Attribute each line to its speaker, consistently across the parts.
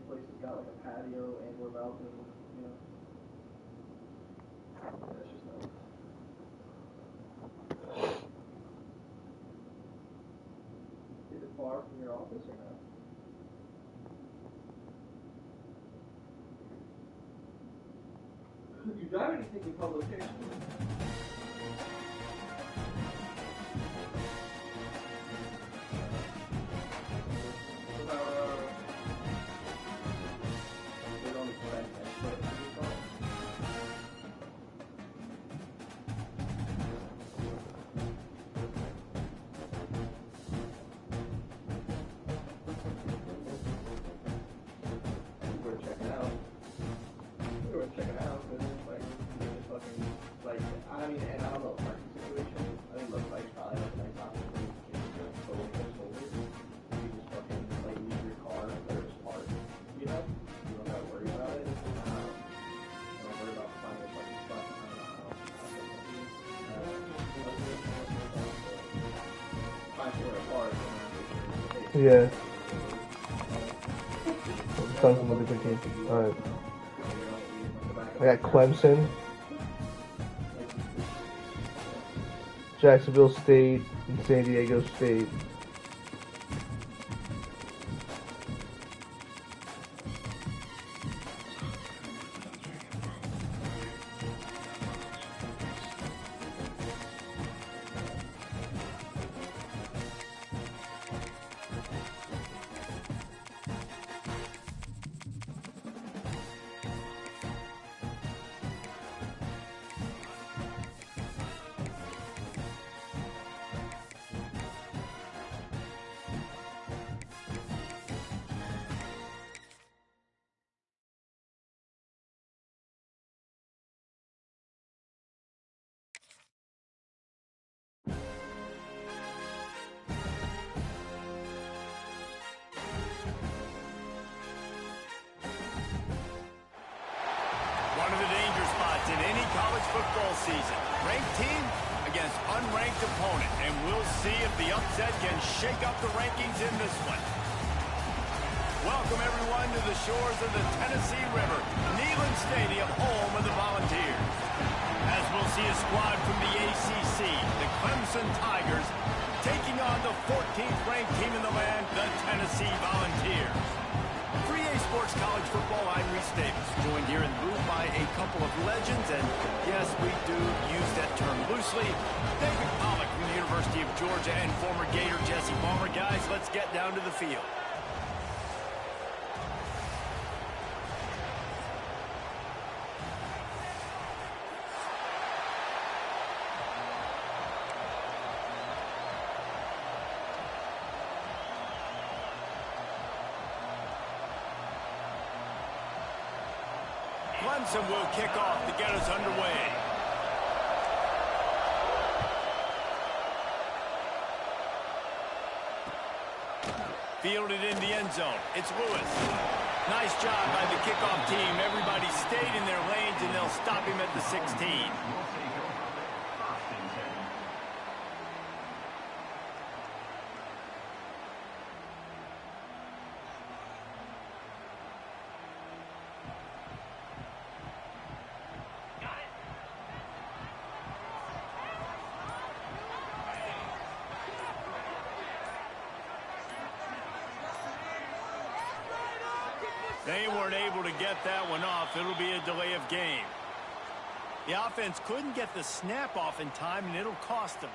Speaker 1: place has got like a patio and or balcony, you know. Yeah, that's just nice. Is it far from your office or not? You drive or do you take public transport?
Speaker 2: Yeah. Tons of different teams. Alright. I got Clemson, Jacksonville State, and San Diego State.
Speaker 3: Football season. Ranked team against unranked opponent, and we'll see if the upset can shake up the rankings in this one. Welcome everyone to the shores of the Tennessee River, Neyland Stadium, home of the Volunteers. As we'll see a squad from the ACC, the Clemson Tigers, taking on the 14th ranked team in the land, the Tennessee Volunteers. 3A Sports College Football, I'm Reese Davis, joined here in the booth by a couple of legends, and yes, we do use that term loosely. David Pollack from the University of Georgia and former Gator Jesse Palmer. Guys, let's get down to the field. Clemson will kick off to get us underway. Fielded in the end zone. It's Lewis. Nice job by the kickoff team. Everybody stayed in their lanes, and they'll stop him at the 16. They weren't able to get that one off. It'll be a delay of game. The offense couldn't get the snap off in time, and it'll cost them.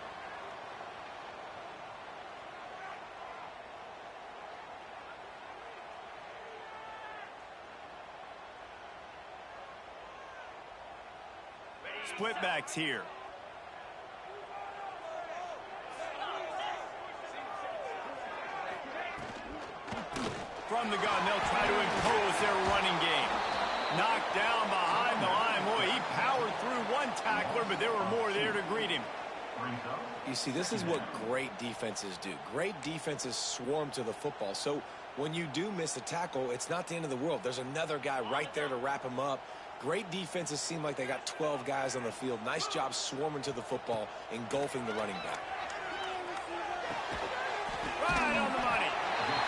Speaker 3: Split backs here. From the gun, they'll try to impose their running game. Knocked down behind the line. Boy, he powered through one tackler, but there were more there to greet him.
Speaker 4: You see, this is what great defenses do. Great defenses swarm to the football. So when you do miss a tackle, it's not the end of the world. There's another guy right there to wrap him up. Great defenses seem like they got 12 guys on the field. Nice job swarming to the football, engulfing the running back.
Speaker 3: Right on the money.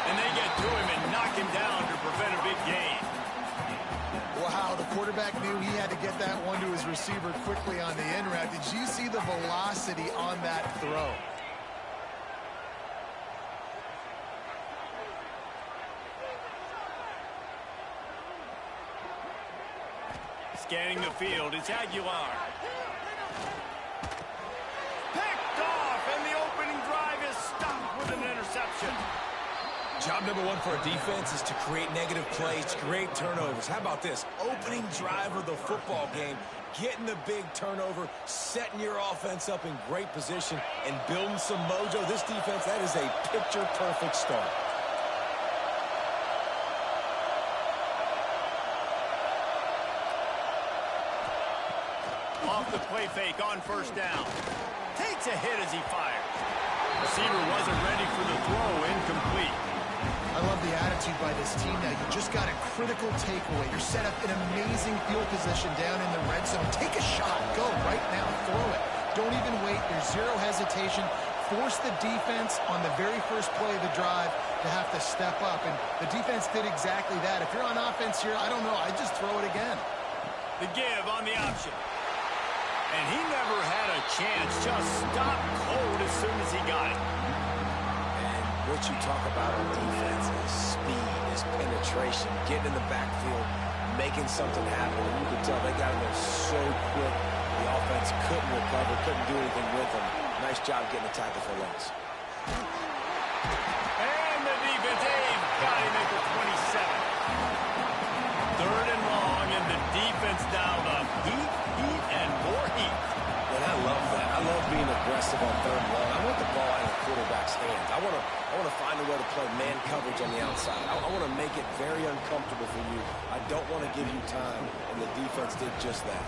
Speaker 3: And they get to him and knock him down to prevent a big gain.
Speaker 5: Wow, the quarterback knew he had to get that one to his receiver quickly on the in route. Did you see the velocity on that throw?
Speaker 3: Scanning the field, it's Aguilar. Picked off, and the opening drive is stopped with an interception.
Speaker 4: Job number one for a defense is to create negative plays, to create turnovers. How about this? Opening drive of the football game, getting the big turnover, setting your offense up in great position, and building some mojo. This defense, that is a picture-perfect start.
Speaker 3: Off the play fake on first down. Takes a hit as he fired. Receiver wasn't ready for the throw, incomplete.
Speaker 5: I love the attitude by this team now. You just got a critical takeaway. You're set up in amazing field position down in the red zone. Take a shot. Go right now. Throw it. Don't even wait. There's zero hesitation. Force the defense on the very first play of the drive to have to step up. And the defense did exactly that. If you're on offense here, I don't know. I'd just throw it again.
Speaker 3: The give on the option. And he never had a chance. Just stopped cold as soon as he got it.
Speaker 4: What you talk about on defense is speed, is penetration, getting in the backfield, making something happen. And you could tell they got in there so quick. The offense couldn't recover, couldn't do anything with them. Nice job getting a tackle for loss.
Speaker 3: And the defense, they've got him at the 27. Third and long, and the defense down on heat, and more heat.
Speaker 4: And I love that. I love being aggressive on third and long. I want the ball in the quarterback's hands. I want to find a way to play man coverage on the outside. I want to make it very uncomfortable for you. I don't want to give you time, and the defense did just that.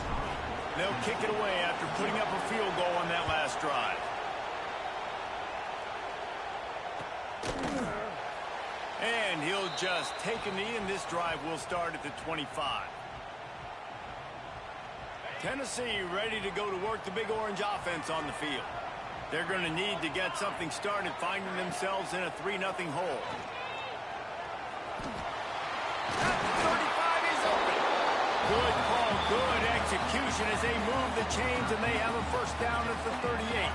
Speaker 3: They'll kick it away after putting up a field goal on that last drive. And he'll just take a knee, and this drive will start at the 25. Tennessee ready to go to work the Big Orange offense on the field. They're going to need to get something started, finding themselves in a 3-0 hole. At the 35 is open. Good call, good execution as they move the chains, and they have a first down at the 38.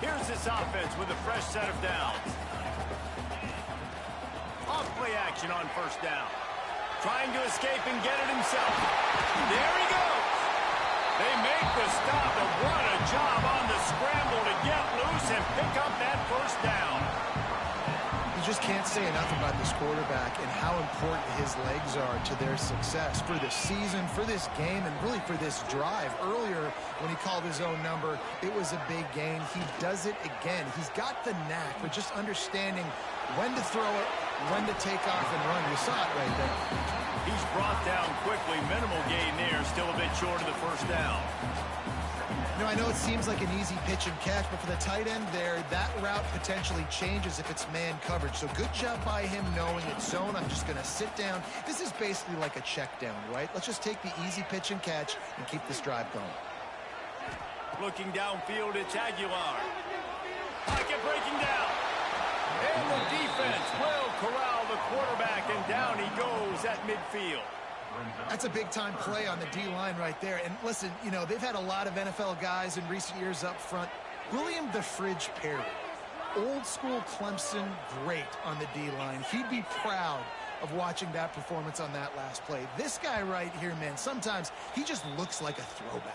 Speaker 3: Here's this offense with a fresh set of downs. Off play action on first down. Trying to escape and get it himself. There he goes. They make the stop, and what a job on the scramble to get loose and pick up that first down.
Speaker 5: You just can't say enough about this quarterback and how important his legs are to their success for the season, for this game, and really for this drive. Earlier, when he called his own number, it was a big gain. He does it again. He's got the knack for just understanding when to throw it, when to take off and run. You saw it right there.
Speaker 3: He's brought down quickly. Minimal gain there. Still a bit short of the first down.
Speaker 5: You know, I know it seems like an easy pitch and catch, but for the tight end there, that route potentially changes if it's man coverage. So good job by him knowing it's zone. I'm just going to sit down. This is basically like a check down, right? Let's just take the easy pitch and catch and keep this drive going.
Speaker 3: Looking downfield, it's Aguilar. Pocket breaking down. And the defense will corral the quarterback, and down he goes at midfield.
Speaker 5: That's a big-time play on the D-line right there. And listen, you know, they've had a lot of NFL guys in recent years up front. William the Fridge Perry, old-school Clemson great on the D-line. He'd be proud of watching that performance on that last play. This guy right here, man, sometimes he just looks like a throwback.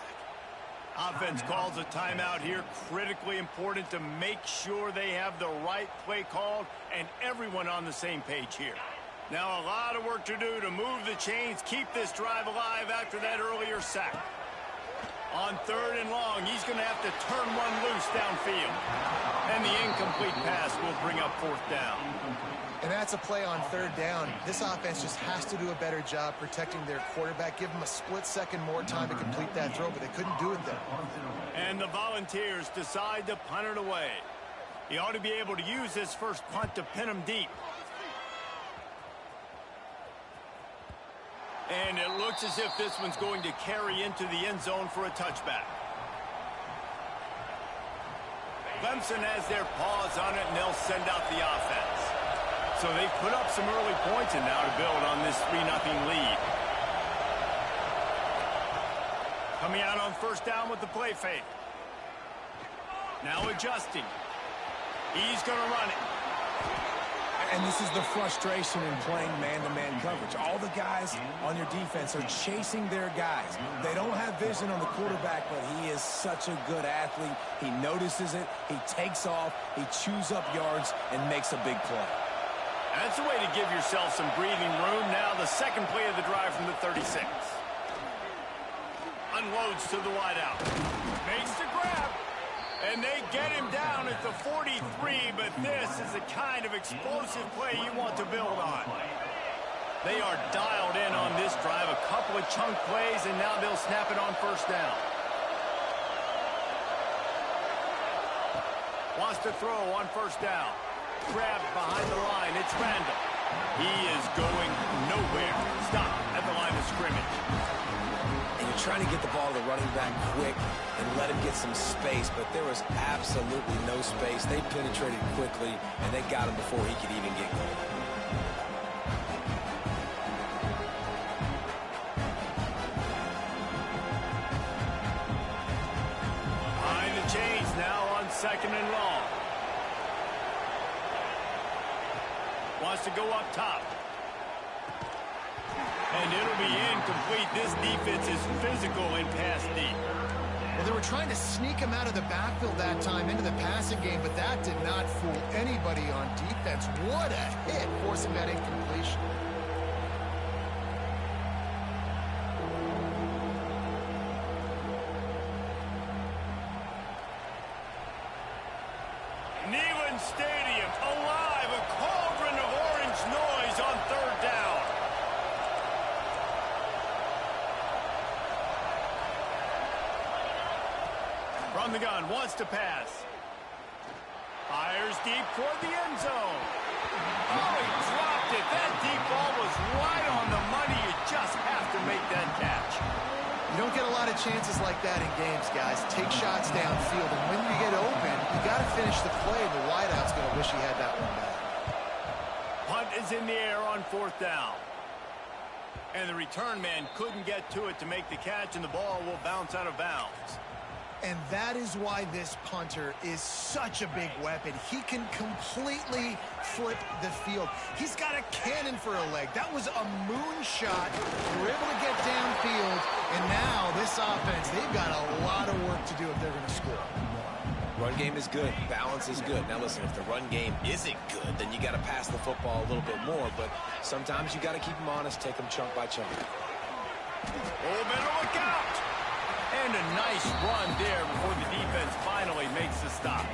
Speaker 3: Offense calls a timeout here. Critically important to make sure they have the right play called and everyone on the same page here. Now a lot of work to do to move the chains, keep this drive alive after that earlier sack. On third and long, he's going to have to turn one loose downfield. And the incomplete pass will bring up fourth down.
Speaker 5: And that's a play on third down. This offense just has to do a better job protecting their quarterback. Give them a split second more time to complete that throw, but they couldn't do it there.
Speaker 3: And the Volunteers decide to punt it away. He ought to be able to use this first punt to pin him deep. And it looks as if this one's going to carry into the end zone for a touchback. Clemson has their paws on it, and they'll send out the offense. So they put up some early points and now to build on this 3-0 lead. Coming out on first down with the play fake. Now adjusting. He's going to run it.
Speaker 4: And this is the frustration in playing man-to-man coverage. All the guys on your defense are chasing their guys. They don't have vision on the quarterback, but he is such a good athlete. He notices it, he takes off, he chews up yards, and makes a big play.
Speaker 3: That's a way to give yourself some breathing room. Now the second play of the drive from the 36. Unloads to the wideout. Makes the grab. And they get him down at the 43, but this is the kind of explosive play you want to build on. They are dialed in on this drive. A couple of chunk plays, and now they'll snap it on first down. Wants to throw on first down. Grabbed behind the line. It's Randall. He is going nowhere. Stop at the line of scrimmage.
Speaker 4: And you're trying to get the ball to the running back quick and let him get some space, but there was absolutely no space. They penetrated quickly, and they got him before he could even get going.
Speaker 3: Behind the chains now on second and long. Wants to go up top. And it'll be incomplete. This defense is physical in pass deep.
Speaker 5: Well, they were trying to sneak him out of the backfield that time into the passing game, but that did not fool anybody on defense. What a hit, forcing that incompletion.
Speaker 3: Neyland Stadium alive, a cauldron of orange noise on third down. From the gun, wants to pass. Fires deep toward the end zone. Oh, he dropped it. That deep ball was right on the money. You just have to make that catch.
Speaker 5: You don't get a lot of chances like that in games, guys. Take shots downfield, and when you get open, you got to finish the play, and the wideout's going to wish he had that one back.
Speaker 3: Punt is in the air on fourth down. And the return man couldn't get to it to make the catch, and the ball will bounce out of bounds.
Speaker 5: And that is why this punter is such a big weapon. He can completely flip the field. He's got a cannon for a leg. That was a moonshot. They were able to get downfield, and now this offense, they've got a lot of work to do if they're going to score.
Speaker 4: Run game is good. Balance is good. Now, listen, if the run game isn't good, then you got to pass the football a little bit more, but sometimes you got to keep them honest, take them chunk by chunk.
Speaker 3: Oh, better look out! And a nice run there before the defense finally makes the stop.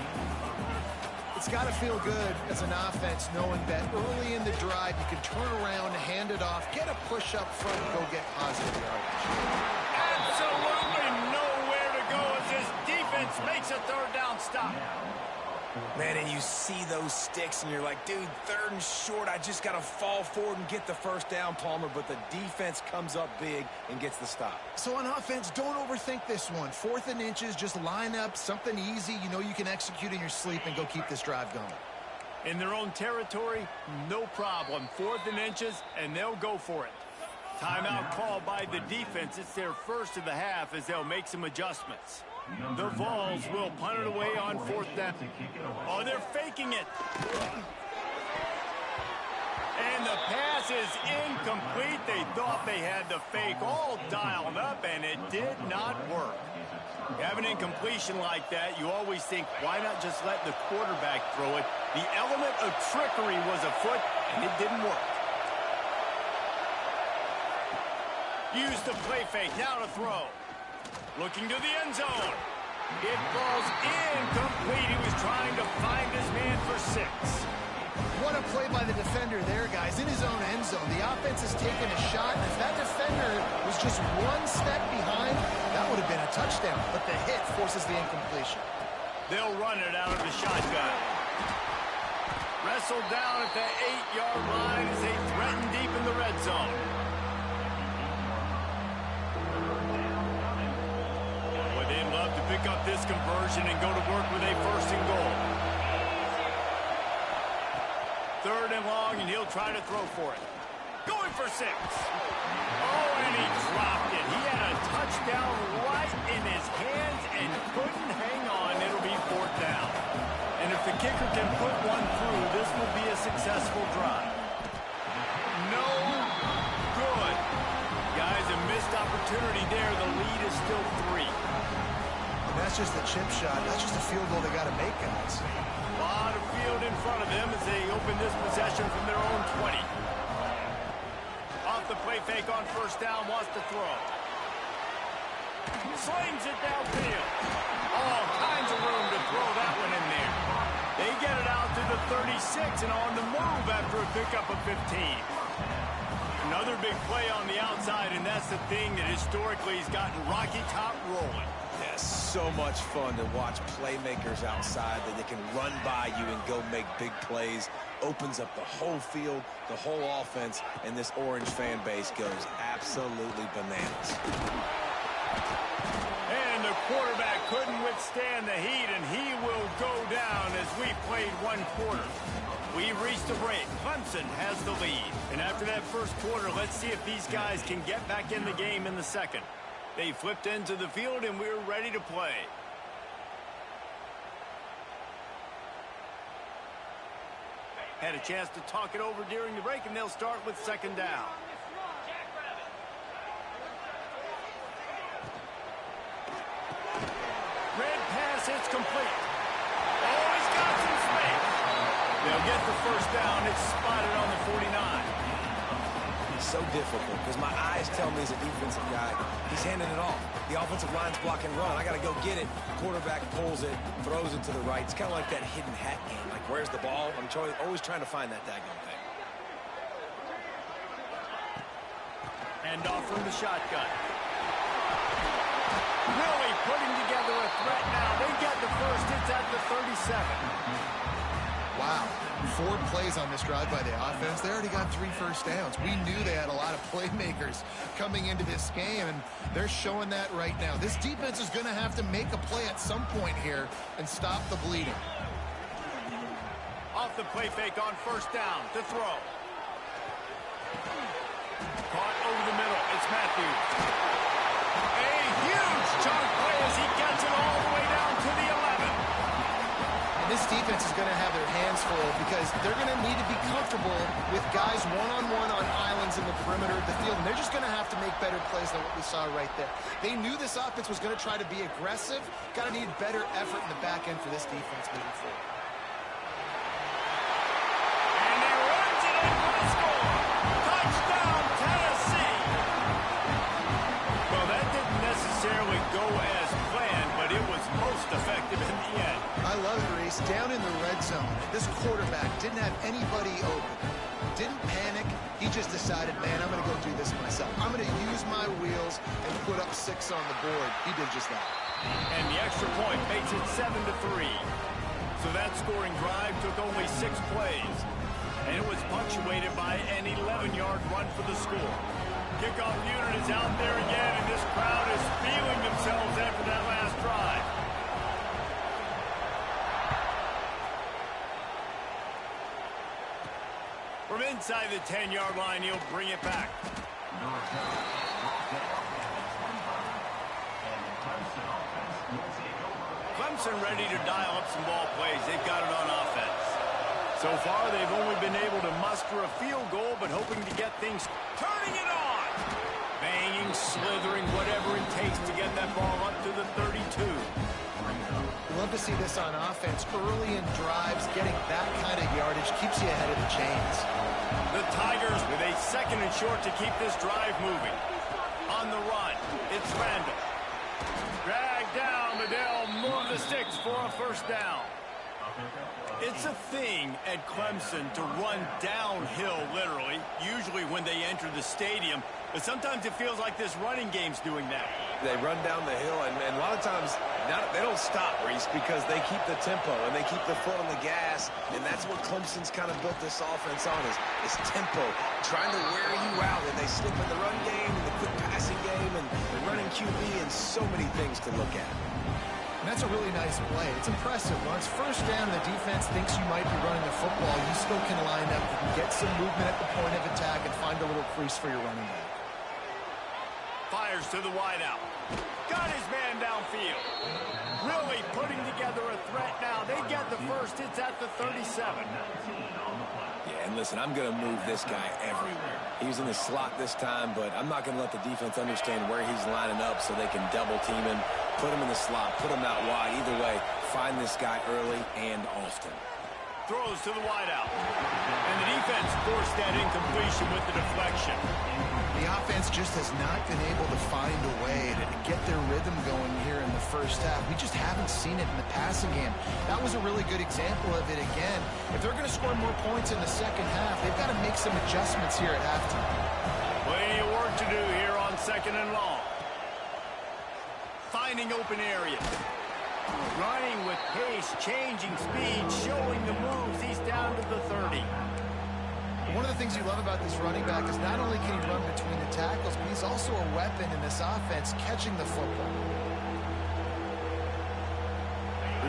Speaker 5: It's got to feel good as an offense knowing that early in the drive you can turn around, hand it off, get a push up front, and go get positive yardage.
Speaker 3: Absolutely nowhere to go as this defense makes a third down stop.
Speaker 4: Man, and you see those sticks, and you're like, dude, third and short, I just got to fall forward and get the first down, Palmer, but the defense comes up big and gets the stop.
Speaker 5: So on offense, don't overthink this one. 4th and inches, just line up something easy you know you can execute in your sleep and go keep this drive going.
Speaker 3: In their own territory, no problem. 4th and inches, and they'll go for it. Timeout called by the defense. It's their first of the half as they'll make some adjustments. The Vols will punt it away on fourth down. Oh, they're faking it. And the pass is incomplete. They thought they had the fake all dialed up, and it did not work. You have an incompletion like that, you always think, why not just let the quarterback throw it? The element of trickery was afoot, and it didn't work. Use the play fake, now to throw. Looking to the end zone. It falls incomplete. He was trying to find his man for 6.
Speaker 5: What a play by the defender there, guys. In his own end zone. The offense has taken a shot, and if that defender was just one step behind, that would have been a touchdown. But the hit forces the incompletion.
Speaker 3: They'll run it out of the shotgun. Wrestled down at the 8-yard line as they threaten deep in the red zone. Love to pick up this conversion and go to work with a 1st and goal. 3rd and long, and he'll try to throw for it. Going for 6. Oh, and he dropped it. He had a touchdown right in his hands and couldn't hang on. It'll be 4th down. And if the kicker can put one through, this will be a successful drive. No good. Guys, a missed opportunity there. The lead is still 3.
Speaker 5: And that's just the chip shot. That's just a field goal they got to make, guys.
Speaker 3: A lot of field in front of them as they open this possession from their own 20. Off the play fake on 1st down, wants to throw. Slings it downfield. All kinds of room to throw that one in there. They get it out to the 36 and on the move after a pickup of 15. Another big play on the outside, and that's the thing that historically has gotten Rocky Top rolling.
Speaker 4: Yeah, so much fun to watch playmakers outside that they can run by you and go make big plays. Opens up the whole field, the whole offense, and this Orange fan base goes absolutely bananas.
Speaker 3: And the quarterback couldn't withstand the heat, and he will go down as we played 1 quarter. We've reached the break. Clemson has the lead. And after that 1st quarter, let's see if these guys can get back in the game in the 2nd. They flipped into the field, and we're ready to play. Had a chance to talk it over during the break, and they'll start with 2nd down. Red pass, it's complete. Oh, he's got some space. They'll get the 1st down. It's spotted on the 49.
Speaker 4: It's so difficult because my eyes tell me as a defensive guy, he's handing it off. The offensive line's blocking run. I got to go get it. Quarterback pulls it, throws it to the right. It's kind of like that hidden hat game. Like, where's the ball? I'm always trying to find that daggone thing.
Speaker 3: Hand off from the shotgun. Really putting together a threat now. They get the 1st. It's at the 37.
Speaker 5: Wow. 4 plays on this drive by the offense. They already got 3 first downs. We knew they had a lot of playmakers coming into this game, and they're showing that right now. This defense is going to have to make a play at some point here and stop the bleeding.
Speaker 3: Off the play fake on 1st down to throw. Caught over the middle. It's Matthews. A huge chunk play as he gets it all the way down to the 11.
Speaker 5: This defense is going to have their hands full because they're going to need to be comfortable with guys one-on-one on islands in the perimeter of the field, and they're just going to have to make better plays than what we saw right there. They knew this offense was going to try to be aggressive. Got to need better effort in the back end for this defense moving forward.
Speaker 3: And he runs it in for the score. Touchdown, Tennessee. Well, that didn't necessarily go as planned, but it was most effective in the end.
Speaker 5: I love it, Reese. Down in the red zone, this quarterback didn't have anybody open. Didn't panic. He just decided, man, I'm going to go do this myself. I'm going to use my wheels and put up 6 on the board. He did just that.
Speaker 3: And the extra point makes it 7-3. So that scoring drive took only 6 plays. And it was punctuated by an 11-yard run for the score. Kickoff unit is out there again, and this crowd is feeling themselves after that last drive. From inside the 10-yard line, he'll bring it back. Clemson ready to dial up some ball plays. They've got it on offense. So far, they've only been able to muster a field goal, but hoping to get things turning it on. Banging, slithering, whatever it takes to get that ball up to the 32.
Speaker 5: Love to see this on offense. Early in drives, getting that kind of yardage keeps you ahead of the chains.
Speaker 3: The Tigers with a 2nd and short to keep this drive moving. On the run, it's Randall. Dragged down, but they'll move the sticks for a 1st down. It's a thing at Clemson to run downhill, literally, usually when they enter the stadium. But sometimes it feels like this running game's doing that.
Speaker 4: They run down the hill, and a lot of times they don't stop, Reese, because they keep the tempo and they keep the foot on the gas, and that's what Clemson's kind of built this offense on is tempo, trying to wear you out, and they slip in the run game and the quick passing game and the running QB and so many things to look at.
Speaker 5: And that's a really nice play. It's impressive. When it's 1st down, the defense thinks you might be running the football, you still can line up. You can get some movement at the point of attack and find a little crease for your running back.
Speaker 3: Fires to the wideout. Got his man downfield. Really putting together a threat now. They get the first. It's at the 37.
Speaker 4: Yeah, and listen, I'm going to move this guy everywhere. He's in the slot this time, but I'm not going to let the defense understand where he's lining up so they can double team him, put him in the slot, put him out wide. Either way, find this guy early and often.
Speaker 3: Throws to the wideout. And the defense forced that incompletion with the deflection.
Speaker 5: The offense just has not been able to find a way to get their rhythm going here in the first half. We just haven't seen it in the passing game. That was a really good example of it again. If they're going to score more points in the second half, they've got to make some adjustments here at halftime.
Speaker 3: Plenty of work to do here on 2nd and long. Finding open areas. Running with pace, changing speed, showing the moves. He's down to the 30.
Speaker 5: One of the things you love about this running back is not only can he run between the tackles, but he's also a weapon in this offense, catching the football.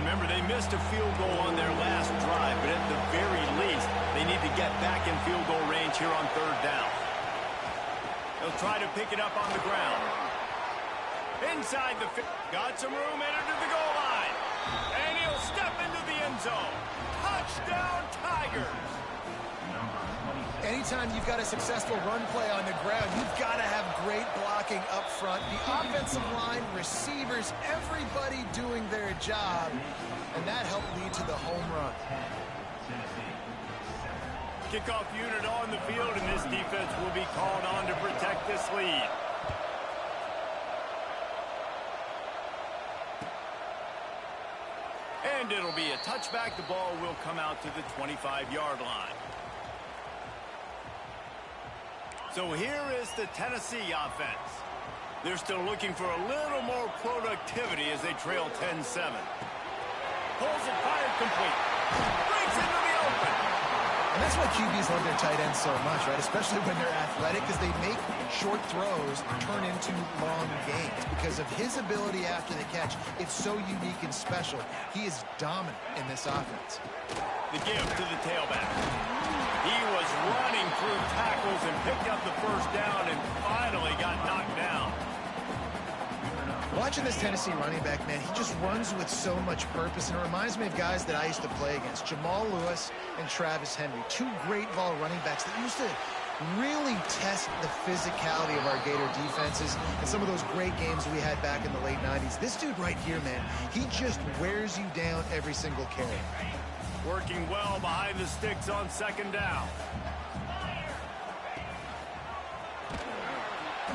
Speaker 3: Remember, they missed a field goal on their last drive, but at the very least, they need to get back in field goal range here on 3rd down. They'll try to pick it up on the ground. Inside the... Got some room, entered to the goal line. And he'll step into the end zone. Touchdown, Tigers!
Speaker 5: Anytime you've got a successful run play on the ground, you've got to have great blocking up front. The offensive line, receivers, everybody doing their job. And that helped lead to the home run.
Speaker 3: Kickoff unit on the field, and this defense will be called on to protect this lead. And it'll be a touchback. The ball will come out to the 25-yard line. So here is the Tennessee offense. They're still looking for a little more productivity as they trail 10-7. Pulls it, fired complete. Breaks into the open.
Speaker 5: And that's why QBs love their tight ends so much, right? Especially when they're athletic, because they make short throws turn into long gains. Because of his ability after the catch, it's so unique and special. He is dominant in this offense.
Speaker 3: The give to the tailback. He was running through tackles and picked up the first down and finally got knocked down.
Speaker 5: Watching this Tennessee running back, man, he just runs with so much purpose, and it reminds me of guys that I used to play against, Jamal Lewis and Travis Henry, two great ball running backs that used to really test the physicality of our Gator defenses and some of those great games we had back in the late 90s. This dude right here, man, he just wears you down every single carry.
Speaker 3: Working well behind the sticks on 2nd down.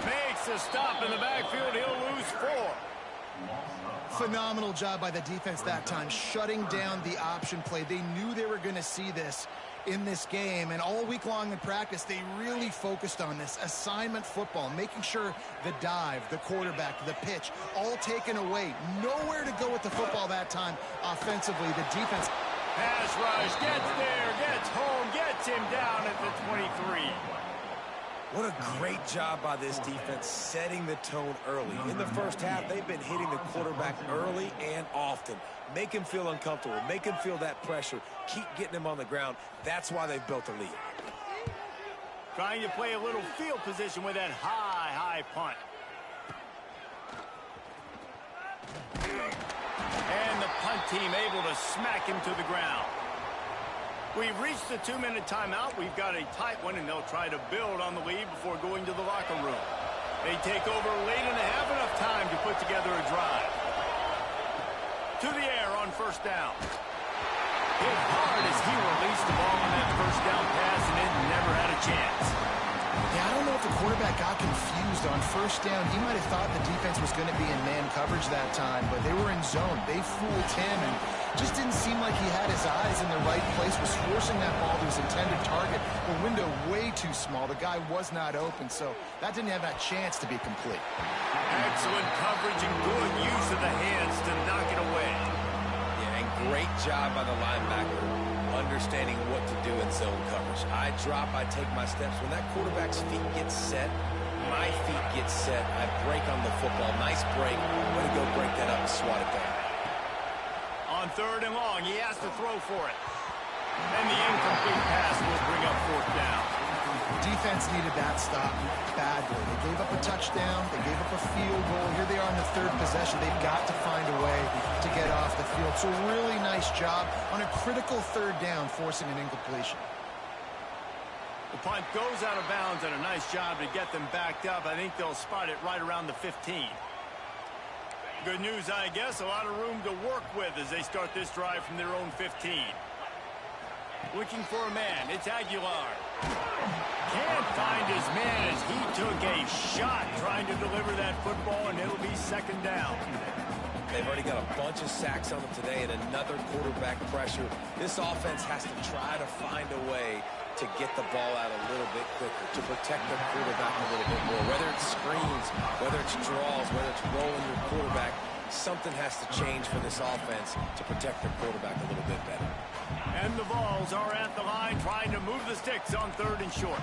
Speaker 3: Makes a stop in the backfield. He'll lose 4.
Speaker 5: Phenomenal job by the defense that time, shutting down the option play. They knew they were going to see this in this game, and all week long in practice, they really focused on this assignment football, making sure the dive, the quarterback, the pitch, all taken away. Nowhere to go with the football that time offensively. The defense...
Speaker 3: Pass rush, gets there, gets home, gets him down at the 23.
Speaker 4: What a great job by this defense setting the tone early. In the first half, they've been hitting the quarterback early and often. Make him feel uncomfortable. Make him feel that pressure. Keep getting him on the ground. That's why they've built a lead.
Speaker 3: Trying to play a little field position with that high punt. And the punt team able to smack him to the ground. We've reached the 2-minute timeout. We've got a tight one, and they'll try to build on the lead before going to the locker room. They take over late and have enough time to put together a drive. To the air on 1st down. Hit hard as he released the ball on that 1st down pass, and it never had a chance.
Speaker 5: Yeah, I don't know if the quarterback got confused on 1st down. He might have thought the defense was going to be in man coverage that time, but they were in zone. They fooled him and just didn't seem like he had his eyes in the right place, was forcing that ball to his intended target. The window way too small. The guy was not open, so that didn't have that chance to be complete.
Speaker 3: Excellent coverage and good use of the hands to knock it away.
Speaker 4: Yeah, and great job by the linebacker understanding what to do in zone coverage. I drop, I take my steps. When that quarterback's feet get set, my feet get set. I break on the football. Nice break. Way to go break that up and swat it down.
Speaker 3: On 3rd and long, he has to throw for it. And the
Speaker 5: defense needed that stop badly. They gave up a touchdown. They gave up a field goal. Here they are in the third possession. They've got to find a way to get off the field. So really nice job on a critical third down, forcing an incompletion.
Speaker 3: The punt goes out of bounds, and a nice job to get them backed up. I think they'll spot it right around the 15. Good news, I guess. A lot of room to work with as they start this drive from their own 15. Looking for a man. It's Aguilar. Can't find his man as he took a shot trying to deliver that football, and it'll be second down.
Speaker 4: They've already got a bunch of sacks on them today and another quarterback pressure. This offense has to try to find a way to get the ball out a little bit quicker, to protect their quarterback a little bit more. Whether it's screens, whether it's draws, whether it's rolling your quarterback, something has to change for this offense to protect their quarterback a little bit better.
Speaker 3: And the Vols are at the line trying to move the sticks on 3rd and short.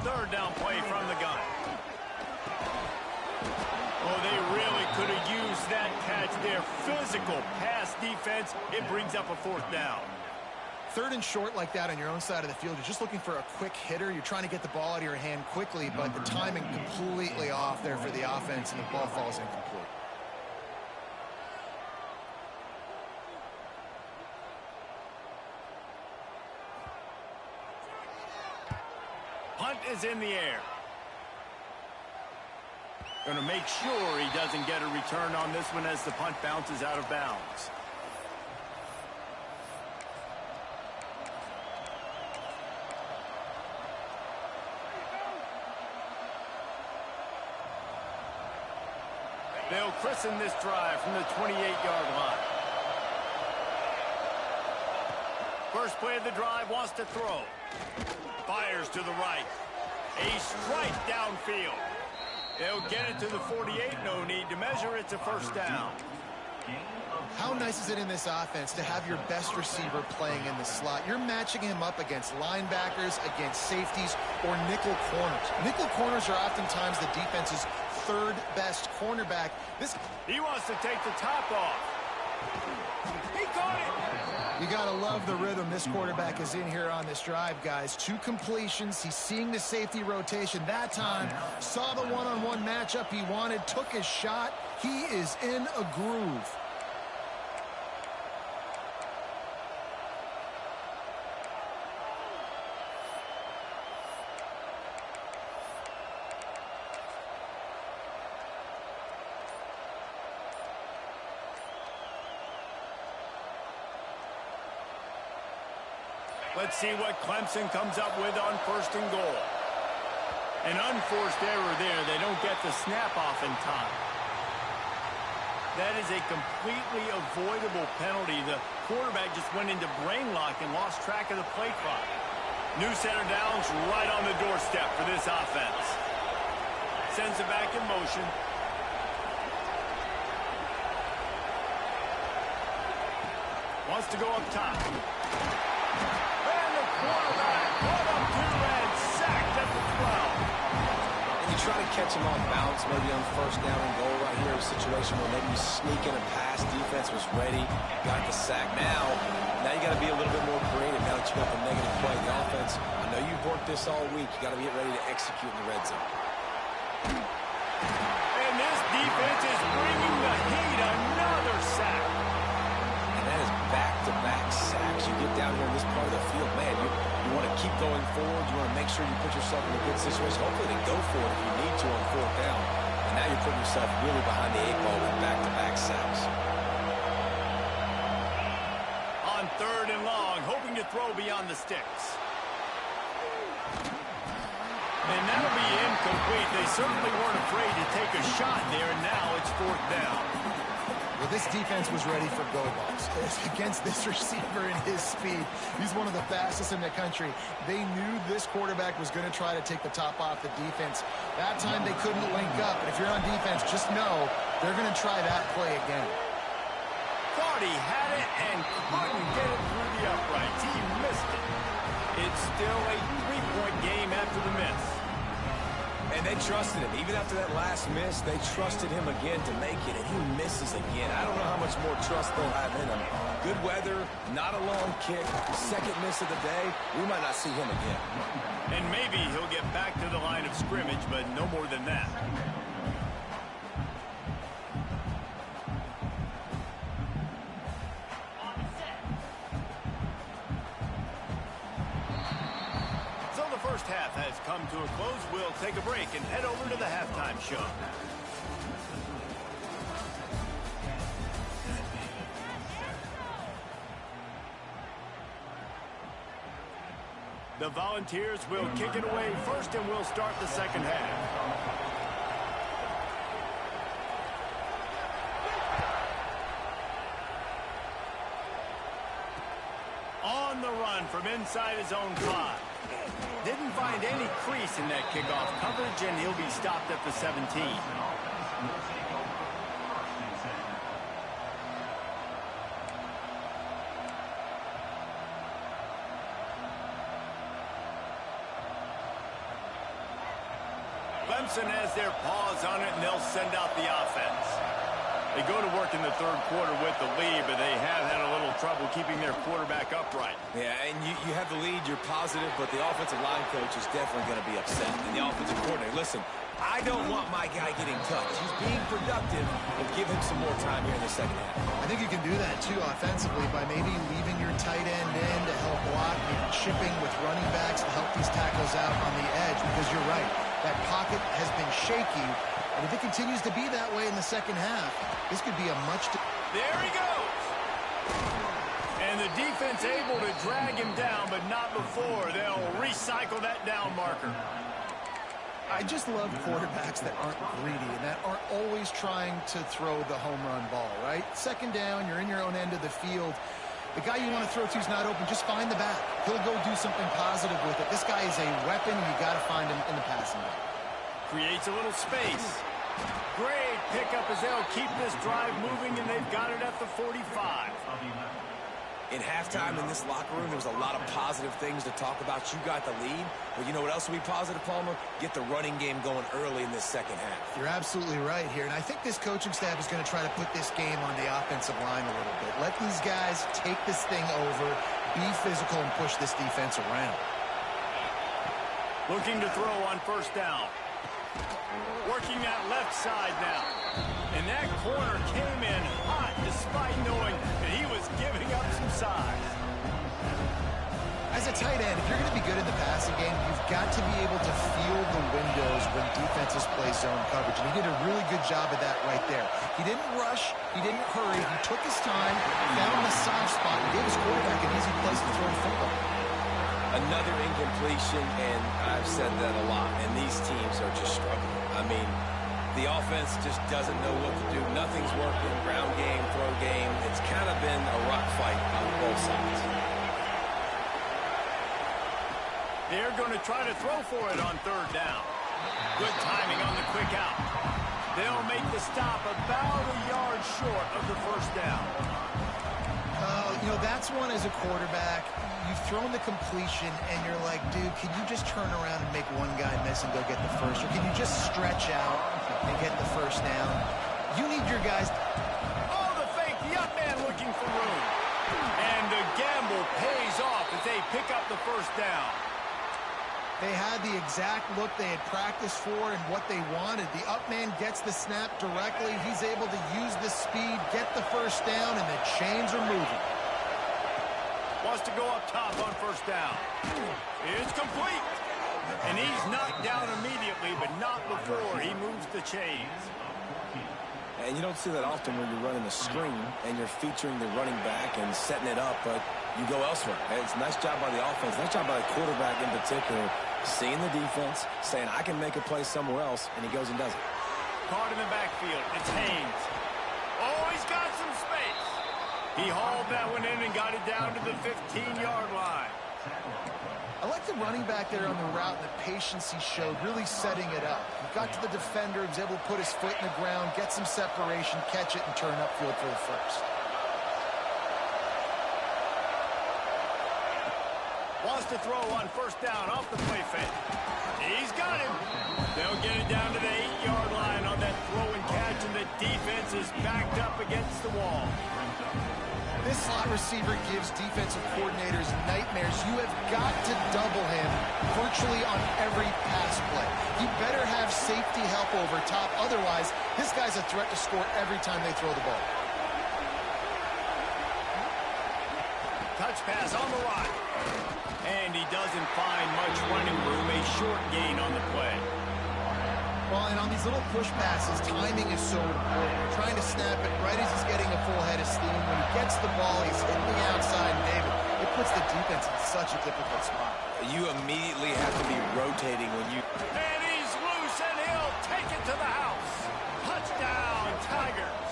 Speaker 3: Third down play from the gun. Oh, they really could have used that catch there. Physical pass defense. It brings up a 4th down.
Speaker 5: 3rd and short like that on your own side of the field. You're just looking for a quick hitter. You're trying to get the ball out of your hand quickly, but the timing completely off there for the offense, and the ball falls incomplete.
Speaker 3: Punt is in the air. Going to make sure he doesn't get a return on this one as the punt bounces out of bounds. They'll christen this drive from the 28-yard line. First play of the drive, wants to throw. Fires to the right. A strike downfield. They'll get it to the 48. No need to measure. It's a 1st down.
Speaker 5: How nice is it in this offense to have your best receiver playing in the slot? You're matching him up against linebackers, against safeties, or nickel corners. Nickel corners are oftentimes the defense's 3rd best cornerback.
Speaker 3: He wants to take the top off. He caught it.
Speaker 5: You got to love the rhythm this quarterback is in here on this drive, guys. 2 completions. He's seeing the safety rotation that time. Saw the one-on-one matchup he wanted. Took his shot. He is in a groove.
Speaker 3: Let's see what Clemson comes up with on 1st and goal. An unforced error there. They don't get the snap off in time. That is a completely avoidable penalty. The quarterback just went into brain lock and lost track of the play clock. New center downs right on the doorstep for this offense. Sends it back in motion. Wants to go up top. Quarterback brought up 2 and sacked at the 12.
Speaker 4: And you try to catch him off balance, maybe on 1st down and goal right here, a situation where maybe you sneak in a pass, defense was ready, got the sack. Now you got to be a little bit more creative now that you got the negative play. The offense, I know you've worked this all week. You got to get ready to execute in the red zone.
Speaker 3: And this defense is bringing the heat. Another sack.
Speaker 4: That is back-to-back sacks. You get down here in this part of the field, man, you want to keep going forward. You want to make sure you put yourself in a good situation. Hopefully they go for it if you need to on 4th down. And now you're putting yourself really behind the 8 ball with back-to-back sacks.
Speaker 3: On 3rd and long, hoping to throw beyond the sticks. And that'll be incomplete. They certainly weren't afraid to take a shot there, and now it's 4th down.
Speaker 5: Well, this defense was ready for go balls. Against this receiver and his speed, he's one of the fastest in the country. They knew this quarterback was going to try to take the top off the defense. That time they couldn't link up. And if you're on defense, just know they're going to try that play again.
Speaker 3: Thought he had it and couldn't get it through the uprights. He missed it. It's still a 3-point game after the miss.
Speaker 4: And they trusted him. Even after that last miss, they trusted him again to make it, and he misses again. I don't know how much more trust they'll have in him. Good weather, not a long kick, second miss of the day. We might not see him again.
Speaker 3: And maybe he'll get back to the line of scrimmage, but no more than that. First half has come to a close. We'll take a break and head over to the halftime show. The Volunteers will kick it away first, and we'll start the second half. On the run from inside his own 5. Didn't find any crease in that kickoff coverage, and he'll be stopped at the 17. Clemson has their paws on it, and they'll send out the offense. They go to work in the third quarter with the lead, but they have had a little trouble keeping their quarterback upright. Yeah, and you have the lead, you're positive, but the offensive line coach is definitely going to be upset. And the offensive coordinator, listen, I don't want my guy getting touched. He's being productive, and give him some more time here in the second half.
Speaker 5: I think you can do that, too, offensively, by maybe leaving your tight end in to help block, maybe chipping with running backs to help these tackles out on the edge, because you're right, that pocket has been shaky. And if it continues to be that way in the second half, this could be a much...
Speaker 3: There he goes! And the defense able to drag him down, but not before. They'll recycle that down marker.
Speaker 5: I just love quarterbacks that aren't greedy and that aren't always trying to throw the home run ball, right? Second down, you're in your own end of the field. The guy you want to throw to is not open. Just find the back. He'll go do something positive with it. This guy is a weapon, and you got to find him in the passing game.
Speaker 3: Creates a little space. Great pickup as they'll keep this drive moving, and they've got it at the 45.
Speaker 4: In halftime in this locker room, there was a lot of positive things to talk about. You got the lead, but you know what else will be positive, Palmer? Get the running game going early in this second half.
Speaker 5: You're absolutely right here, and I think this coaching staff is going to try to put this game on the offensive line a little bit. Let these guys take this thing over, be physical, and push this defense around.
Speaker 3: Looking to throw on first down. Working that left side now. And that corner came in hot despite knowing that he was giving up some size.
Speaker 5: As a tight end, if you're going to be good in the passing game, you've got to be able to feel the windows when defenses play zone coverage. And he did a really good job of that right there. He didn't rush. He didn't hurry. He took his time, found the soft spot, and gave his quarterback an easy place to throw the football.
Speaker 4: Another incompletion, and I've said that a lot, and these teams are just struggling. I mean, the offense just doesn't know what to do. Nothing's working. Ground game, throw game. It's kind of been a rock fight on both sides.
Speaker 3: They're going to try to throw for it on third down. Good timing on the quick out. They'll make the stop about a yard short of the first down.
Speaker 5: You know, that's one as a quarterback. You've thrown the completion, and you're like, dude, can you just turn around and make one guy miss and go get the first? Or can you just stretch out and get the first down? You need your guys...
Speaker 3: Oh, the fake. The up man looking for room. And the gamble pays off as they pick up the first down.
Speaker 5: They had the exact look they had practiced for and what they wanted. The up man gets the snap directly. He's able to use the speed, get the first down, and the chains are moving.
Speaker 3: Wants to go up top on first down. It's complete. And he's knocked down immediately, but not before he moves the chains.
Speaker 4: And you don't see that often when you're running a screen and you're featuring the running back and setting it up, but you go elsewhere. And it's a nice job by the offense, nice job by the quarterback in particular, seeing the defense, saying, I can make a play somewhere else, and he goes and does it.
Speaker 3: Caught in the backfield. It's Haynes. Oh, he's got some space. He hauled that one in and got it down to the 15-yard line.
Speaker 5: I like the running back there on the route and the patience he showed, really setting it up. He got to the defender, he was able to put his foot in the ground, get some separation, catch it, and turn upfield for the first.
Speaker 3: Wants to throw on first down off the play fake. He's got him. They'll get it down to the 8-yard line on that throw and catch, and the defense is backed up against the wall.
Speaker 5: This slot receiver gives defensive coordinators nightmares. You have got to double him virtually on every pass play. You better have safety help over top. Otherwise, this guy's a threat to score every time they throw the ball.
Speaker 3: Touch pass on the right. And he doesn't find much running room. A short gain on the play.
Speaker 5: Well, and on these little push passes, timing is so important. Trying to snap it right as he's getting a full head of steam. When he gets the ball, he's hitting the outside, and David, it puts the defense in such a difficult spot.
Speaker 4: You immediately have to be rotating when you...
Speaker 3: And he's loose, and he'll take it to the house. Touchdown, Tigers.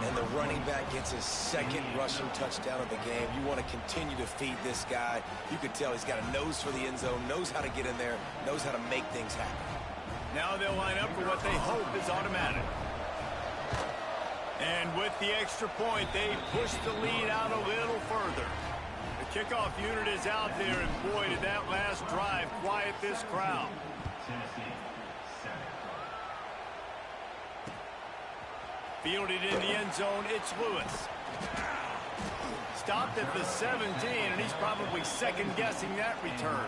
Speaker 4: And the running back gets his second rushing touchdown of the game. You want to continue to feed this guy. You could tell he's got a nose for the end zone, knows how to get in there, knows how to make things happen.
Speaker 3: Now they'll line up for what they hope is automatic. And with the extra point, they push the lead out a little further. The kickoff unit is out there, and boy, did that last drive quiet this crowd. Fielded in the end zone, it's Lewis. Stopped at the 17, and he's probably second-guessing that return.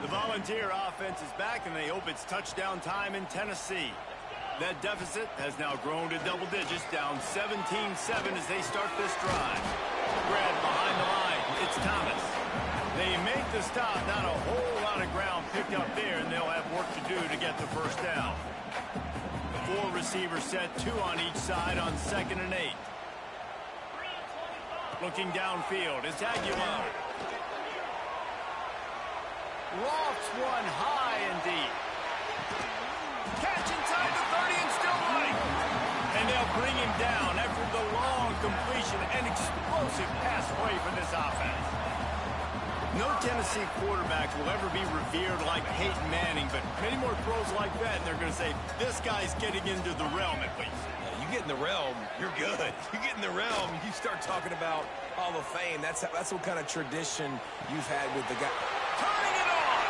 Speaker 3: The Volunteer offense is back, and they hope it's touchdown time in Tennessee. That deficit has now grown to double digits, down 17-7 as they start this drive. Grab behind the line. It's Thomas. They make the stop. Not a whole lot of ground picked up there, and they'll have work to do to get the first down. 4 receivers set, 2 on each side on 2nd and 8. Looking downfield, it's Aguilar. Lofts one high and deep. Catch inside the 30 and still running. And they'll bring him down after the long completion and explosive pass play for this offense. No Tennessee quarterback will ever be revered like Peyton Manning, but many more throws like that, and they're going to say, this guy's getting into the realm at least.
Speaker 4: You get in the realm, you're good. You get in the realm, you start talking about Hall of Fame. That's what kind of tradition you've had with the guy.
Speaker 3: Turning it on!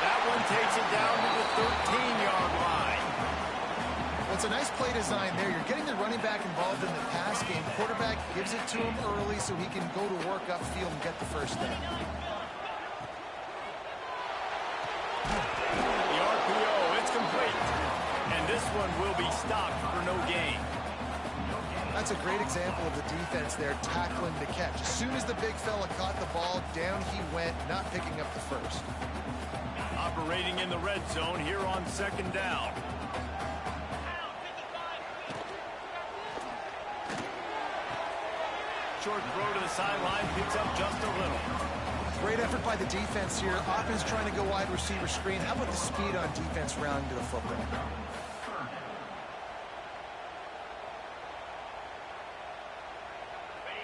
Speaker 3: That one takes it down to the 13-yard line.
Speaker 5: Well, it's a nice play design there. You're getting the running back involved in the pass game. Quarterback gives it to him early so he can go to work upfield and get the first down.
Speaker 3: The RPO, it's complete. And this one will be stopped for no gain.
Speaker 5: That's a great example of the defense there, tackling the catch. As soon as the big fella caught the ball, down he went, not picking up the first.
Speaker 3: Operating in the red zone here on 2nd down. Short throw to the sideline, picks up just a little.
Speaker 5: Great effort by the defense here. Offense trying to go wide receiver screen. How about the speed on defense rounding to the football?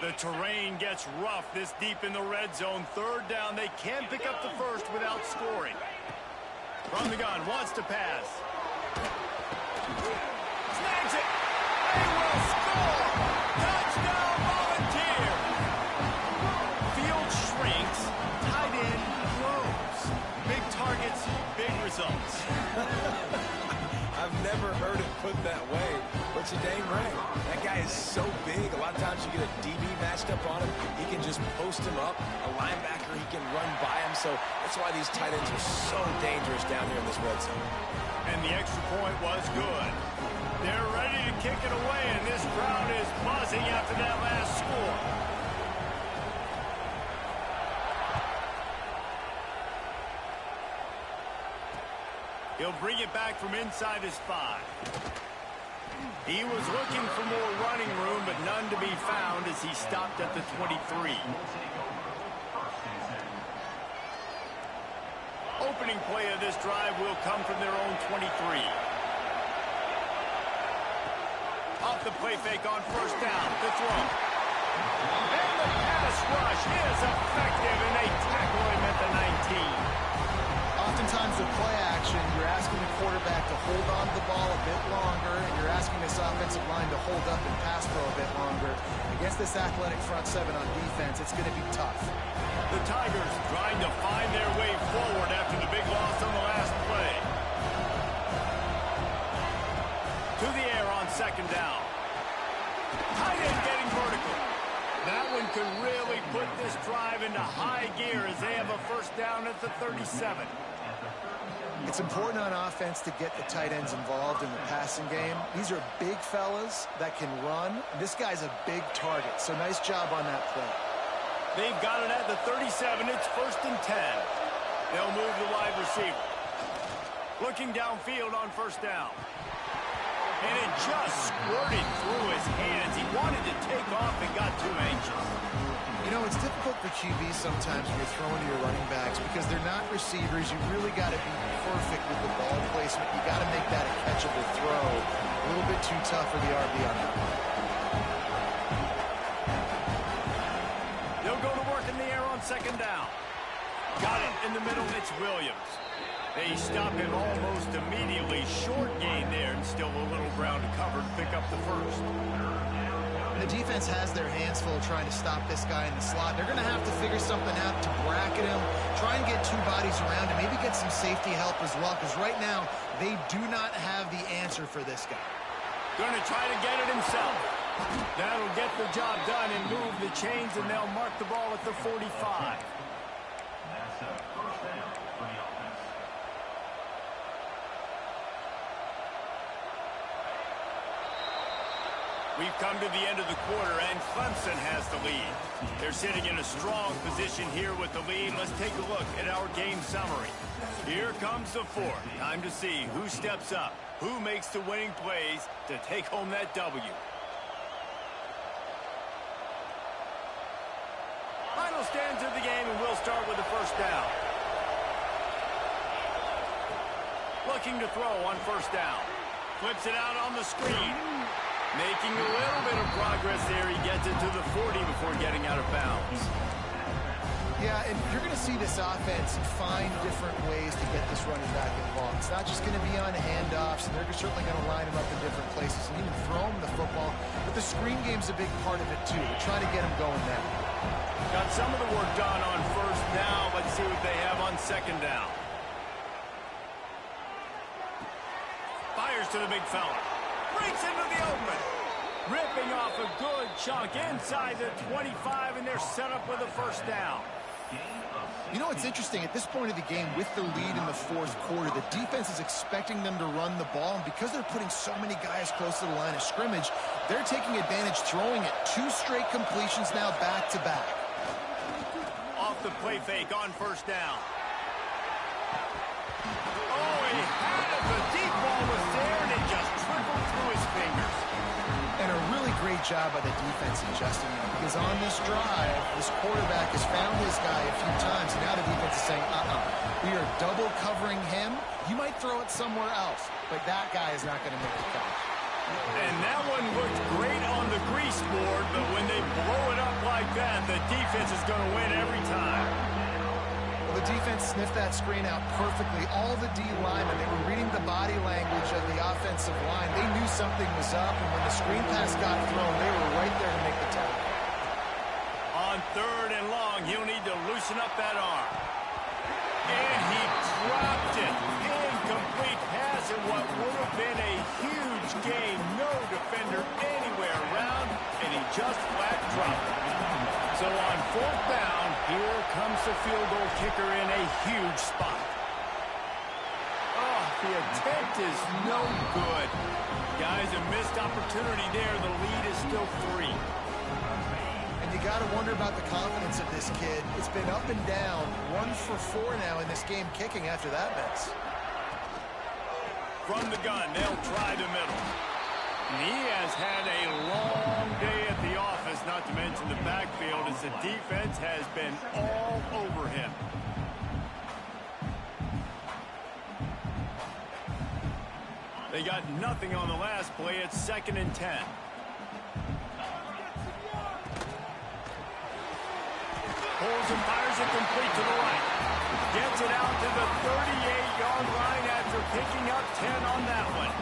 Speaker 3: The terrain gets rough this deep in the red zone. 3rd down, they can pick up the first without scoring. From the gun, wants to pass. Snags it. They will score. Touchdown, Volunteer. Field shrinks. Tight end grows. Big targets, big results.
Speaker 4: I've never heard it put that way, but you're dang right. That guy is so big. A lot of times you get a DB matched up on him. He can just post him up. A linebacker, he can run by him. So that's why these tight ends are so dangerous down here in this red zone.
Speaker 3: And the extra point was good. They're ready to kick it away, and this crowd is buzzing after that last score. He'll bring it back from inside his 5. He was looking for more running room, but none to be found as he stopped at the 23. Opening play of this drive will come from their own 23. Off the play fake on first down, the throw. And the pass rush is effective, and they tackle him at the 19.
Speaker 5: Oftentimes with play action, you're asking the quarterback to hold on to the ball a bit longer, and you're asking this offensive line to hold up and pass pro a bit longer. Against against this athletic front seven on defense, it's going to be tough.
Speaker 3: The Tigers trying to find their way forward after the big loss on the last play. To the air on second down. Tight end getting vertical. That one could really put this drive into high gear as they have a first down at the 37.
Speaker 5: It's important on offense to get the tight ends involved in the passing game. These are big fellas that can run. This guy's a big target, so nice job on that play.
Speaker 3: They've got it at the 37. It's 1st and 10. They'll move the wide receiver. Looking downfield on first down. And it just squirted through his hands. He wanted to take off and got too anxious.
Speaker 5: You know, it's difficult for QBs sometimes when you're throwing to your running backs because they're not receivers. You really got to be perfect with the ball placement. You got to make that a catchable throw. A little bit too tough for the RB on that one.
Speaker 3: They'll go to work in the air on second down. Got it in the middle. It's Williams. They stop him almost immediately. Short gain there and still a little ground to cover to pick up the first.
Speaker 5: The defense has their hands full trying to stop this guy in the slot. They're going to have to figure something out to bracket him, try and get two bodies around him, maybe get some safety help as well, because right now they do not have the answer for this guy.
Speaker 3: Going to try to get it himself. That'll get the job done and move the chains, and they'll mark the ball at the 45. We've come to the end of the quarter, and Clemson has the lead. They're sitting in a strong position here with the lead. Let's take a look at our game summary. Here comes the fourth. Time to see who steps up, who makes the winning plays to take home that W. Final stands of the game, and we'll start with the first down. Looking to throw on first down. Flips it out on the screen. Making a little bit of progress there. He gets it to the 40 before getting out of bounds.
Speaker 5: Yeah, and you're going to see this offense find different ways to get this running back involved. It's not just going to be on handoffs, and they're certainly going to line him up in different places and even throw him the football. But the screen game's a big part of it, too. They're trying to get him going now.
Speaker 3: Got some of the work done on first down. Let's see what they have on second down. Fires to the big fella. Breaks into the open. Ripping off a good chunk inside the 25, and they're set up with a first down.
Speaker 5: You know, it's interesting. At this point of the game, with the lead in the fourth quarter, the defense is expecting them to run the ball, and because they're putting so many guys close to the line of scrimmage, they're taking advantage, throwing it. 2 straight completions now back-to-back.
Speaker 3: Off the play fake on first down. Oh, he had it. The deep ball was there, and it just trickled through his fingers.
Speaker 5: And a really great job by the defense adjusting him, because on this drive, this quarterback has found his guy a few times, and now the defense is saying, we are double covering him. You might throw it somewhere else, but that guy is not going to make the catch.
Speaker 3: And that one looked great on the grease board, but when they blow it up like that, the defense is going to win every time.
Speaker 5: Well, the defense sniffed that screen out perfectly. All the D linemen, they were reading the body language of the offensive line. They knew something was up, and when the screen pass got thrown, they were right there to make the tackle.
Speaker 3: On third and long, he'll need to loosen up that arm. And he dropped it. Incomplete pass, and what would have been a huge gain. No defender anywhere around, and he just flat dropped it. So on fourth down, here comes the field goal kicker in a huge spot. Oh, the attempt is no good. Guys, a missed opportunity there. The lead is still 3.
Speaker 5: And you got to wonder about the confidence of this kid. It's been up and down. 1 for 4 now in this game kicking after that miss.
Speaker 3: From the gun, they'll try the middle. And he has had a long day at the office, not to mention the backfield, as the defense has been all over him. They got nothing on the last play. It's 2nd and 10. Pulls and fires it complete to the right. Gets it out to the 38-yard line after picking up 10 on that one.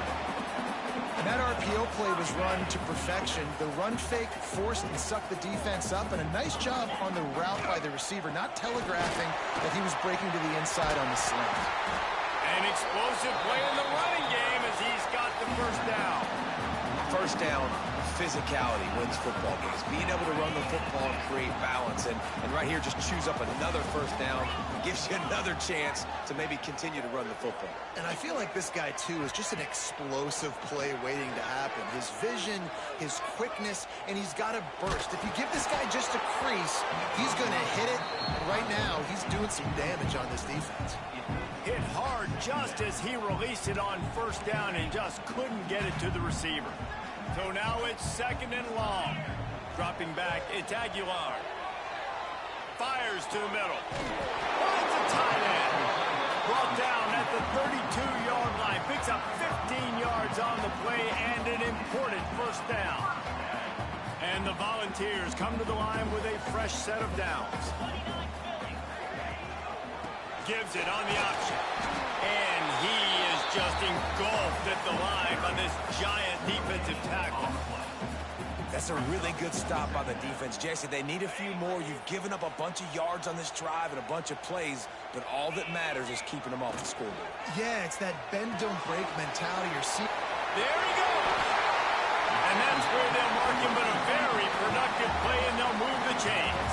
Speaker 5: And that RPO play was run to perfection. The run fake forced and sucked the defense up, and a nice job on the route by the receiver, not telegraphing that he was breaking to the inside on the slant.
Speaker 3: An explosive play in the running game as he's got the first down.
Speaker 4: First down, physicality wins football games. Being able to run the football and create balance. And right here, just choose up another first down. Gives you another chance to maybe continue to run the football.
Speaker 5: And I feel like this guy, too, is just an explosive play waiting to happen. His vision, his quickness, and he's got a burst. If you give this guy just a crease, he's going to hit it. Right now, he's doing some damage on this defense.
Speaker 3: Hit hard just as he released it on first down and just couldn't get it to the receiver. So now it's second and long. Dropping back, it's Aguilar. Fires to the middle. Finds a tight end. Brought down at the 32-yard line. Picks up 15 yards on the play and an important first down. And the Volunteers come to the line with a fresh set of downs. Gives it on the option. And he is just engulfed at the line by this giant defensive tackle.
Speaker 4: That's a really good stop by the defense. Jesse, they need a few more. You've given up a bunch of yards on this drive and a bunch of plays, but all that matters is keeping them off the scoreboard.
Speaker 5: Yeah, it's that bend, don't break mentality.
Speaker 3: There he goes. And that's where they'll mark him, but a very productive play, and they'll move the chains.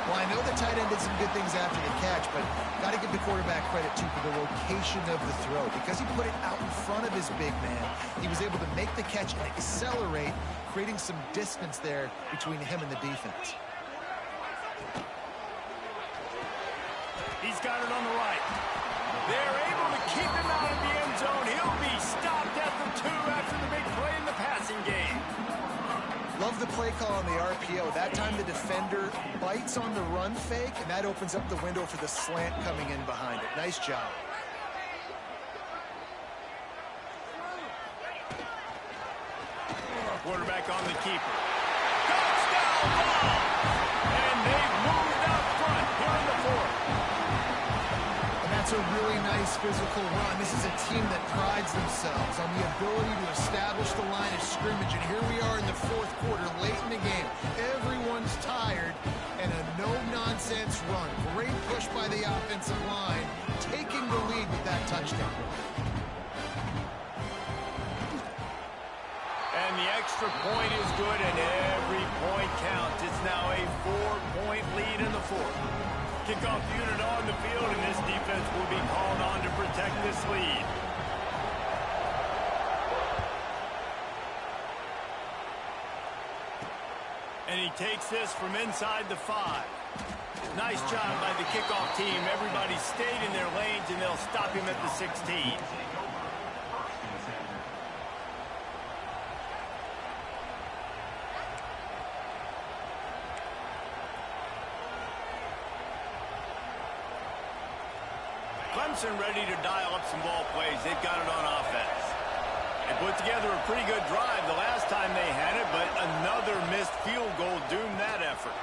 Speaker 5: Well, I know the tight end did some good things after the catch, but got to give the quarterback credit, too, for the location of the throw. Because he put it out in front of his big man, he was able to make the catch and accelerate, creating some distance there between him and the defense.
Speaker 3: He's got it on the right. They're able to keep him out of the end zone. He'll be stopped at the 2 after the big play in the passing game.
Speaker 5: Love the play call on the RPO. That time the defender bites on the run fake, and that opens up the window for the slant coming in behind it. Nice job.
Speaker 3: Quarterback on the keeper. Touchdown ball! And they've moved out front here in the fourth.
Speaker 5: And that's a really nice physical run. This is a team that prides themselves on the ability to establish the line of scrimmage. And here we are in the fourth quarter, late in the game. Everyone's tired, and a no-nonsense run. Great push by the offensive line, taking the lead with that touchdown.
Speaker 3: And the extra point is good, and every point counts. It's now a 4-point lead in the fourth. Kickoff unit on the field, and this defense will be called on to protect this lead. And he takes this from inside the 5. Nice job by the kickoff team. Everybody stayed in their lanes, and they'll stop him at the 16. Clemson ready to dial up some ball plays. They've got it on offense. They put together a pretty good drive the last time they had it, but another missed field goal doomed that effort.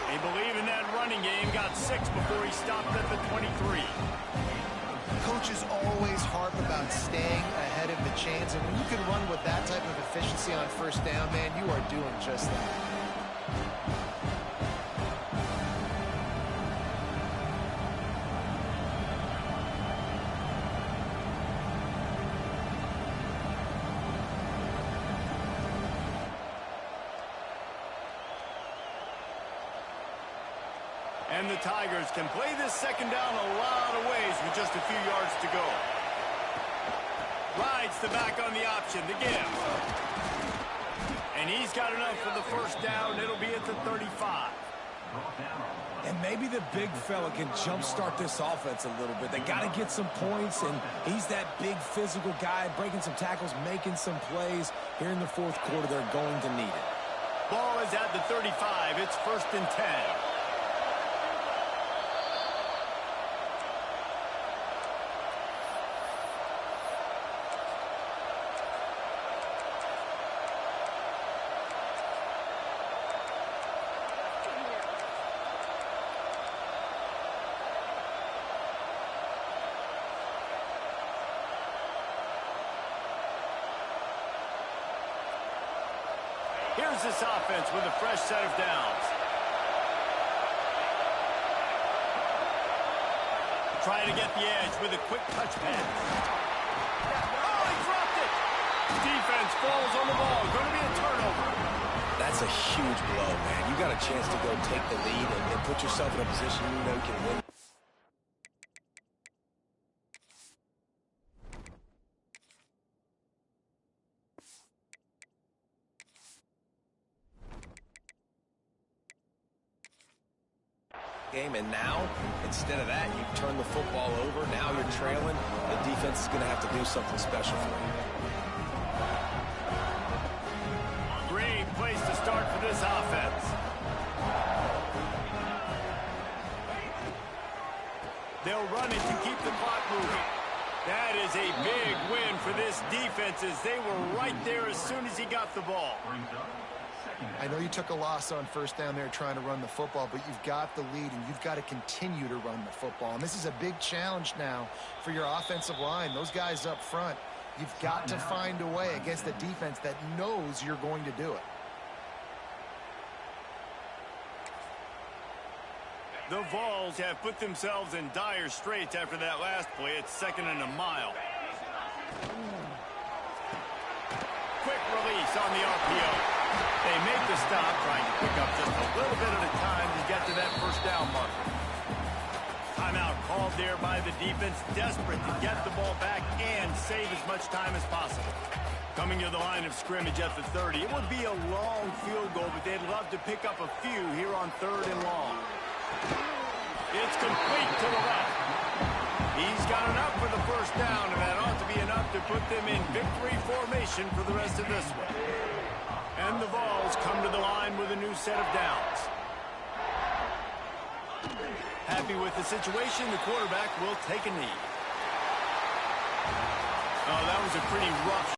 Speaker 3: They believe in that running game. Got 6 before he stopped at the 23.
Speaker 5: Coaches always harp about staying ahead of the chains, and when you can run with that type of efficiency on first down, man, you are doing just that.
Speaker 3: And the Tigers can play this second down a lot of ways with just a few yards to go. Rides the back on the option, the give. And he's got enough for the first down. It'll be at the 35.
Speaker 4: And maybe the big fella can jumpstart this offense a little bit. They got to get some points, and he's that big physical guy, breaking some tackles, making some plays. Here in the fourth quarter, they're going to need it.
Speaker 3: Ball is at the 35. It's 1st and 10. covers this offense with a fresh set of downs. Trying to get the edge with a quick touch pass. Oh, he dropped it! Defense falls on the ball. Going to be a turnover.
Speaker 4: That's a huge blow, man. You got a chance to go take the lead and put yourself in a position you know you can win. Game, and now, instead of that, you turn the football over. Now you're trailing. The defense is going to have to do something special for you.
Speaker 3: Great place to start for this offense. They'll run it to keep the clock moving. That is a big win for this defense, as they were right there as soon as he got the ball.
Speaker 5: I know you took a loss on first down there trying to run the football, but you've got the lead, and you've got to continue to run the football. And this is a big challenge now for your offensive line. Those guys up front, you've got to find a way against a defense that knows you're going to do it.
Speaker 3: The Vols have put themselves in dire straits after that last play. It's 2nd and a mile. Quick release on the RPO. They make the stop, trying to pick up just a little bit at a time to get to that first down marker. Timeout called there by the defense, desperate to get the ball back and save as much time as possible. Coming to the line of scrimmage at the 30. It would be a long field goal, but they'd love to pick up a few here on 3rd and long. It's complete to the left. He's got enough for the first down, and that ought to be enough to put them in victory formation for the rest of this one. And the Vols come to the line with a new set of downs. Happy with the situation, the quarterback will take a knee. Oh, that was a pretty rough